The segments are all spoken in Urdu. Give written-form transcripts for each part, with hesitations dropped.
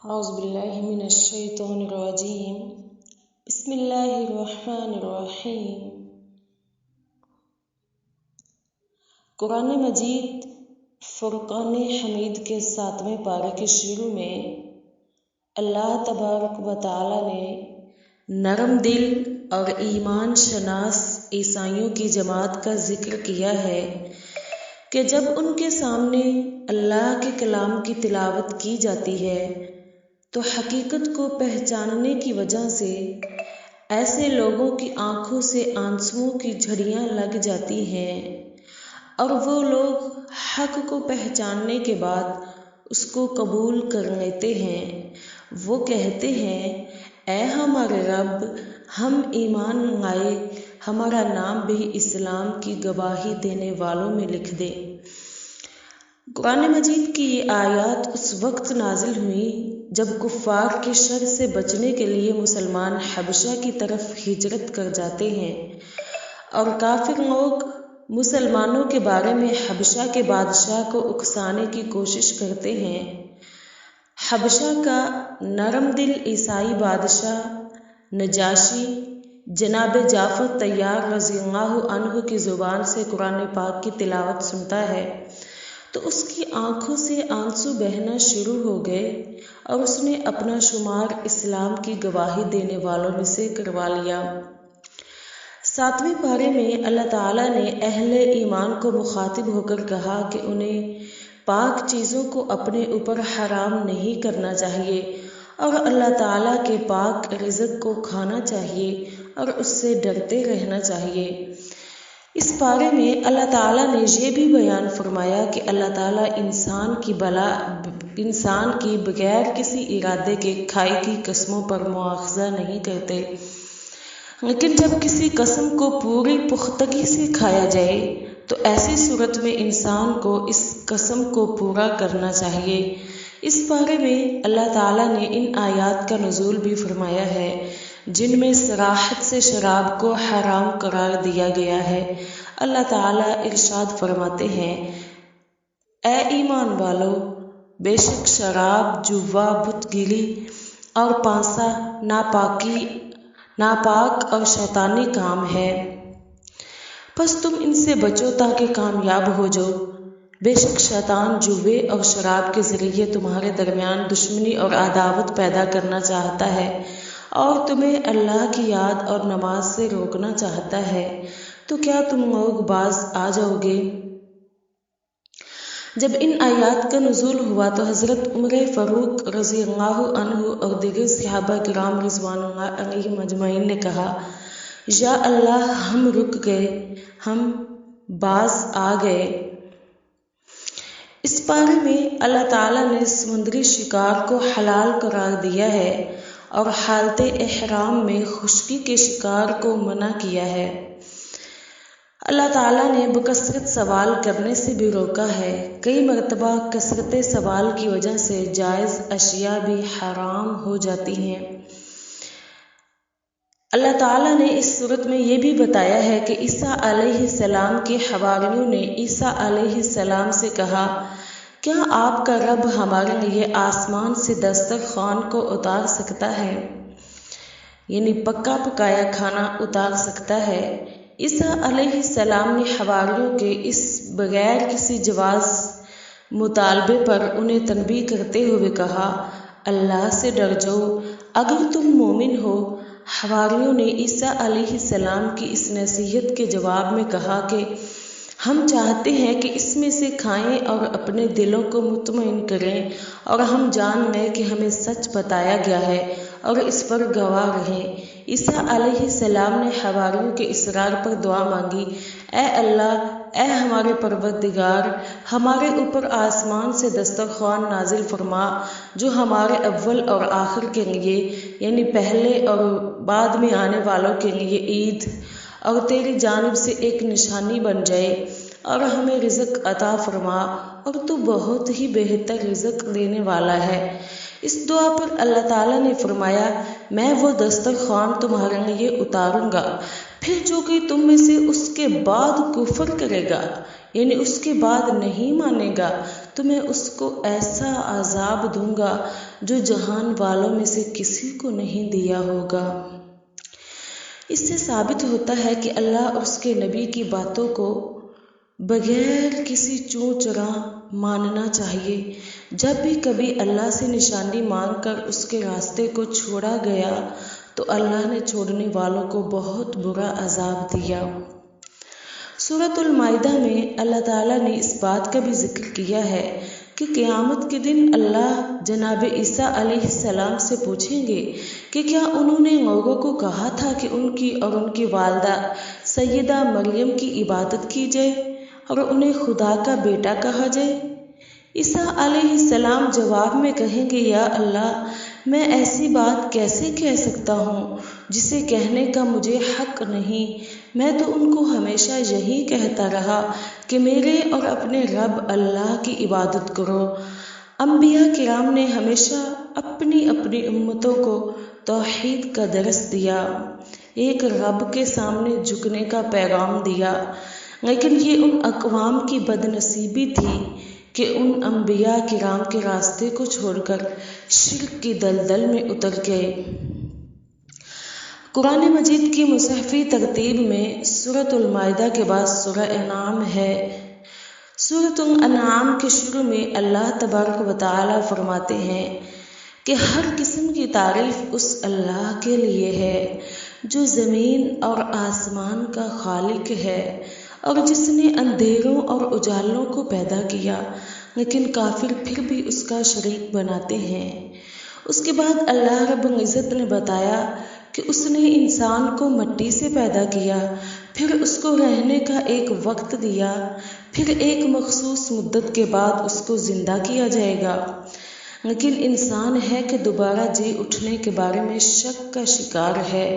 أعوذ بالله من الشيطان الرجيم بسم الله الرحمن الرحیم۔ قرآن مجید فرقان حمید کے 7ویں پارے کے شروع میں اللہ تبارک و تعالی نے نرم دل اور ایمان شناس عیسائیوں کی جماعت کا ذکر کیا ہے کہ جب ان کے سامنے اللہ کے کلام کی تلاوت کی جاتی ہے تو حقیقت کو پہچاننے کی وجہ سے ایسے لوگوں کی آنکھوں سے آنسوؤں کی جھڑیاں لگ جاتی ہیں اور وہ لوگ حق کو پہچاننے کے بعد اس کو قبول کر لیتے ہیں۔ وہ کہتے ہیں اے ہمارے رب، ہم ایمان لائے، ہمارا نام بھی اسلام کی گواہی دینے والوں میں لکھ دے۔ قرآن مجید کی یہ آیات اس وقت نازل ہوئی جب کفار کے شر سے بچنے کے لیے مسلمان حبشہ کی طرف ہجرت کر جاتے ہیں اور کافر لوگ مسلمانوں کے بارے میں حبشہ کے بادشاہ کو اکسانے کی کوشش کرتے ہیں۔ حبشہ کا نرم دل عیسائی بادشاہ نجاشی جناب جعفر طیار رضی اللہ عنہ کی زبان سے قرآن پاک کی تلاوت سنتا ہے تو اس کی آنکھوں سے آنسو بہنا شروع ہو گئے اور اس نے اپنا شمار اسلام کی گواہی دینے والوں میں سے کروا لیا۔ 7ویں پارے میں اللہ تعالیٰ نے اہل ایمان کو مخاطب ہو کر کہا کہ انہیں پاک چیزوں کو اپنے اوپر حرام نہیں کرنا چاہیے اور اللہ تعالیٰ کے پاک رزق کو کھانا چاہیے اور اس سے ڈرتے رہنا چاہیے۔ اس پارے میں اللہ تعالیٰ نے یہ بھی بیان فرمایا کہ اللہ تعالیٰ انسان کی بغیر کسی ارادے کے کھائی کی قسموں پر مواخذہ نہیں کرتے، لیکن جب کسی قسم کو پوری پختگی سے کھایا جائے تو ایسی صورت میں انسان کو اس قسم کو پورا کرنا چاہیے۔ اس بارے میں اللہ تعالیٰ نے ان آیات کا نزول بھی فرمایا ہے جن میں صراحت سے شراب کو حرام قرار دیا گیا ہے۔ اللہ تعالیٰ ارشاد فرماتے ہیں اے ایمان والو، بے شک شراب، جوا، بت گیری اور پانسا ناپاک اور شیطانی کام ہے، پس تم ان سے بچو تاکہ کامیاب ہو جاؤ۔ بے شک شیطان جوے اور شراب کے ذریعے تمہارے درمیان دشمنی اور عداوت پیدا کرنا چاہتا ہے اور تمہیں اللہ کی یاد اور نماز سے روکنا چاہتا ہے، تو کیا تم لوگ باز آ جاؤ گے؟ جب ان آیات کا نزول ہوا تو حضرت عمر فاروق رضی اللہ عنہ اور دیگر صحابہ کرام رضوان اللہ علیہم اجمعین نے کہا یا اللہ، ہم رک گئے، ہم باز آ گئے۔ اس بارے میں اللہ تعالیٰ نے سمندری شکار کو حلال قرار دیا ہے اور حالت احرام میں خشکی کے شکار کو منع کیا ہے۔ اللہ تعالیٰ نے بکثرت سوال کرنے سے بھی روکا ہے۔ کئی مرتبہ کثرت سوال کی وجہ سے جائز اشیاء بھی حرام ہو جاتی ہیں۔ اللہ تعالیٰ نے اس صورت میں یہ بھی بتایا ہے کہ عیسیٰ علیہ السلام کے حواریوں نے عیسیٰ علیہ السلام سے کہا کیا آپ کا رب ہمارے لیے آسمان سے دسترخوان کو اتار سکتا ہے، یعنی پکا پکایا کھانا اتار سکتا ہے؟ عیسیٰ علیہ السلام نے حواریوں کے اس بغیر کسی جواز مطالبے پر انہیں تنبیہ کرتے ہوئے کہا اللہ سے ڈر جاؤ اگر تم مومن ہو۔ حواریوں نے عیسیٰ علیہ السلام کی اس نصیحت کے جواب میں کہا کہ ہم چاہتے ہیں کہ اس میں سے کھائیں اور اپنے دلوں کو مطمئن کریں اور ہم جان لیں کہ ہمیں سچ بتایا گیا ہے اور اس پر گواہ رہیں۔ عیسیٰ علیہ السلام نے حواریوں کے اصرار پر دعا مانگی اے اللہ، اے ہمارے پروردگار، ہمارے اوپر آسمان سے دسترخوان نازل فرما جو ہمارے اول اور آخر کے لیے، یعنی پہلے اور بعد میں آنے والوں کے لیے عید اور تیری جانب سے ایک نشانی بن جائے، اور ہمیں رزق عطا فرما اور تو بہت ہی بہتر رزق دینے والا ہے۔ اس دعا پر اللہ تعالیٰ نے فرمایا میں وہ دسترخوان تمہارے لیے اتاروں گا، پھر جو کہ تم میں سے اس کے بعد کفر کرے گا، یعنی اس کے بعد نہیں مانے گا، تو میں اس کو ایسا عذاب دوں گا جو جہان والوں میں سے کسی کو نہیں دیا ہوگا۔ اس سے ثابت ہوتا ہے کہ اللہ اور اس کے نبی کی باتوں کو بغیر کسی چوں چرا ماننا چاہیے۔ جب بھی کبھی اللہ سے نشانی مانگ کر اس کے راستے کو چھوڑا گیا تو اللہ نے چھوڑنے والوں کو بہت برا عذاب دیا۔ سورۃ المائدہ میں اللہ تعالیٰ نے اس بات کا بھی ذکر کیا ہے کہ قیامت کے دن اللہ جناب عیسیٰ علیہ السلام سے پوچھیں گے کہ کیا انہوں نے لوگوں کو کہا تھا کہ ان کی اور ان کی والدہ سیدہ مریم کی عبادت کی جائے اور انہیں خدا کا بیٹا کہا جائے؟ عیسیٰ علیہ السلام جواب میں کہیں گے، یا اللہ، میں ایسی بات کیسے کہہ سکتا ہوں جسے کہنے کا مجھے حق نہیں؟ میں تو ان کو ہمیشہ یہی کہتا رہا کہ میرے اور اپنے رب اللہ کی عبادت کرو۔ انبیاء کرام نے ہمیشہ اپنی اپنی امتوں کو توحید کا درس دیا، ایک رب کے سامنے جھکنے کا پیغام دیا، لیکن یہ ان اقوام کی بد نصیبی تھی کہ ان انبیاء کرام کے راستے کو چھوڑ کر شرک کی دلدل میں اتر گئے۔ قرآن مجید کی مصحفی ترتیب میں سورۃ المائدہ کے بعد سورہ انعام ہے۔ سورۃ الانعام کے شروع میں اللہ تبارک و تعالیٰ فرماتے ہیں کہ ہر قسم کی تعریف اس اللہ کے لیے ہے جو زمین اور آسمان کا خالق ہے اور جس نے اندھیروں اور اجالوں کو پیدا کیا، لیکن کافر پھر بھی اس کا شریک بناتے ہیں۔ اس کے بعد اللہ رب العزت نے بتایا کہ اس نے انسان کو مٹی سے پیدا کیا، پھر اس کو رہنے کا ایک وقت دیا، پھر ایک مخصوص مدت کے بعد اس کو زندہ کیا جائے گا، لیکن انسان ہے کہ دوبارہ جی اٹھنے کے بارے میں شک کا شکار ہے۔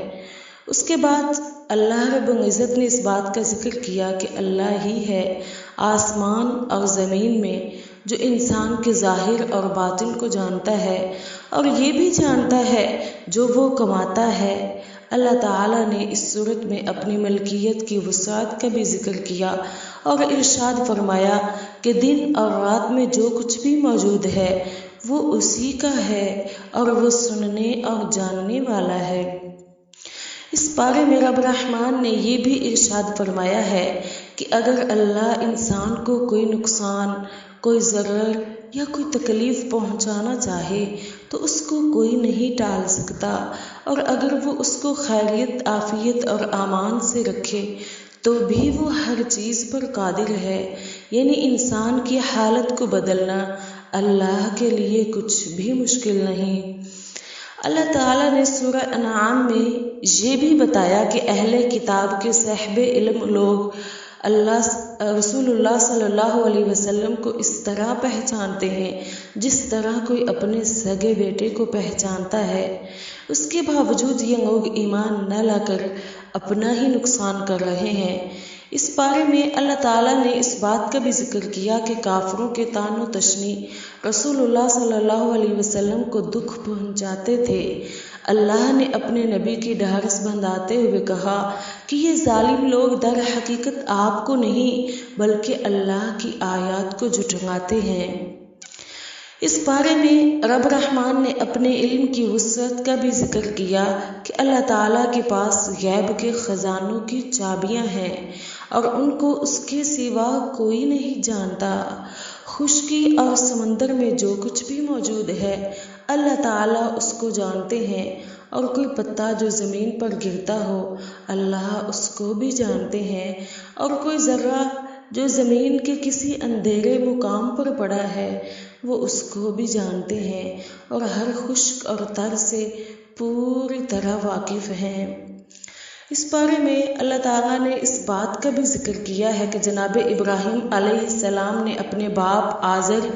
اس کے بعد اللہ رب العزت نے اس بات کا ذکر کیا کہ اللہ ہی ہے آسمان اور زمین میں جو انسان کے ظاہر اور باطن کو جانتا ہے اور یہ بھی جانتا ہے جو وہ کماتا ہے۔ اللہ تعالیٰ نے اس صورت میں اپنی ملکیت کی وسعت کا بھی ذکر کیا اور ارشاد فرمایا کہ دن اور رات میں جو کچھ بھی موجود ہے وہ اسی کا ہے اور وہ سننے اور جاننے والا ہے۔ اس پارے میں رب رحمان نے یہ بھی ارشاد فرمایا ہے کہ اگر اللہ انسان کو کوئی نقصان، کوئی ضرر یا کوئی تکلیف پہنچانا چاہے تو اس کو کوئی نہیں ٹال سکتا، اور اگر وہ اس کو خیریت، عافیت اور امان سے رکھے تو بھی وہ ہر چیز پر قادر ہے۔ یعنی انسان کی حالت کو بدلنا اللہ کے لیے کچھ بھی مشکل نہیں۔ اللہ تعالیٰ نے سورہ انعام میں یہ بھی بتایا کہ اہل کتاب کے صاحب علم لوگ رسول اللہ صلی اللہ علیہ وسلم کو اس طرح پہچانتے ہیں جس طرح کوئی اپنے سگے بیٹے کو پہچانتا ہے۔ اس کے باوجود یہ لوگ ایمان نہ لا کر اپنا ہی نقصان کر رہے ہیں۔ اس بارے میں اللہ تعالیٰ نے اس بات کا بھی ذکر کیا کہ کافروں کے طعن و تشنی رسول اللہ صلی اللہ علیہ وسلم کو دکھ پہنچاتے تھے۔ اللہ نے اپنے نبی کی ڈھارس بندھاتے ہوئے کہا کہ یہ ظالم لوگ در حقیقت آپ کو نہیں بلکہ اللہ کی آیات کو جھٹلاتے ہیں۔ اس بارے میں رب رحمان نے اپنے علم کی وسعت کا بھی ذکر کیا کہ اللہ تعالیٰ کے پاس غیب کے خزانوں کی چابیاں ہیں اور ان کو اس کے سوا کوئی نہیں جانتا۔ خشکی اور سمندر میں جو کچھ بھی موجود ہے اللہ تعالیٰ اس کو جانتے ہیں، اور کوئی پتا جو زمین پر گرتا ہو اللہ اس کو بھی جانتے ہیں، اور کوئی ذرہ جو زمین کے کسی اندھیرے مقام پر پڑا ہے وہ اس کو بھی جانتے ہیں، اور ہر خشک اور تر سے پوری طرح واقف ہیں۔ اس بارے میں اللہ تعالیٰ نے اس بات کا بھی ذکر کیا ہے کہ جناب ابراہیم علیہ السلام نے اپنے باپ آزر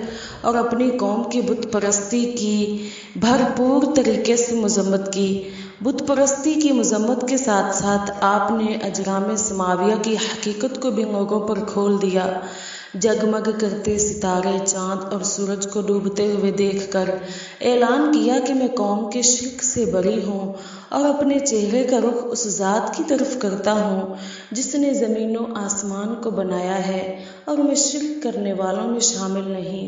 اور اپنی قوم کی بت پرستی کی بھرپور طریقے سے مذمت کی۔ بت پرستی کی مذمت کے ساتھ ساتھ آپ نے اجرام سماویہ کی حقیقت کو بھی لوگوں پر کھول دیا۔ جگمگ کرتے ستارے، چاند اور سورج کو ڈوبتے ہوئے دیکھ کر اعلان کیا کہ میں قوم کے شرک سے بری ہوں اور اپنے چہرے کا رخ اس ذات کی طرف کرتا ہوں جس نے زمین و آسمان کو بنایا ہے، اور میں شرک کرنے والوں میں شامل نہیں۔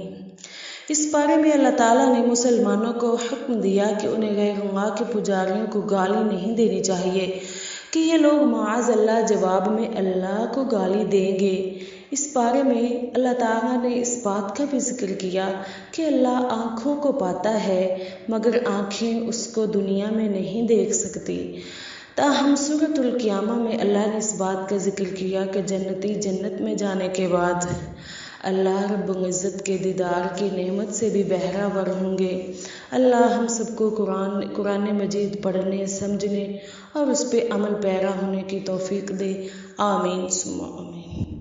اس بارے میں اللہ تعالیٰ نے مسلمانوں کو حکم دیا کہ انہیں غیر اللہ کے پجاریوں کو گالی نہیں دینی چاہیے کہ یہ لوگ معاذ اللہ جواب میں اللہ کو گالی دیں گے۔ اس بارے میں اللہ تعالیٰ نے اس بات کا بھی ذکر کیا کہ اللہ آنکھوں کو پاتا ہے مگر آنکھیں اس کو دنیا میں نہیں دیکھ سکتی۔ تاہم سورۃ القیامہ میں اللہ نے اس بات کا ذکر کیا کہ جنتی جنت میں جانے کے بعد اللہ رب العزت کے دیدار کی نعمت سے بھی بہرہ ور ہوں گے۔ اللہ ہم سب کو قرآن مجید پڑھنے، سمجھنے اور اس پہ عمل پیرا ہونے کی توفیق دے۔ آمین ثم آمین۔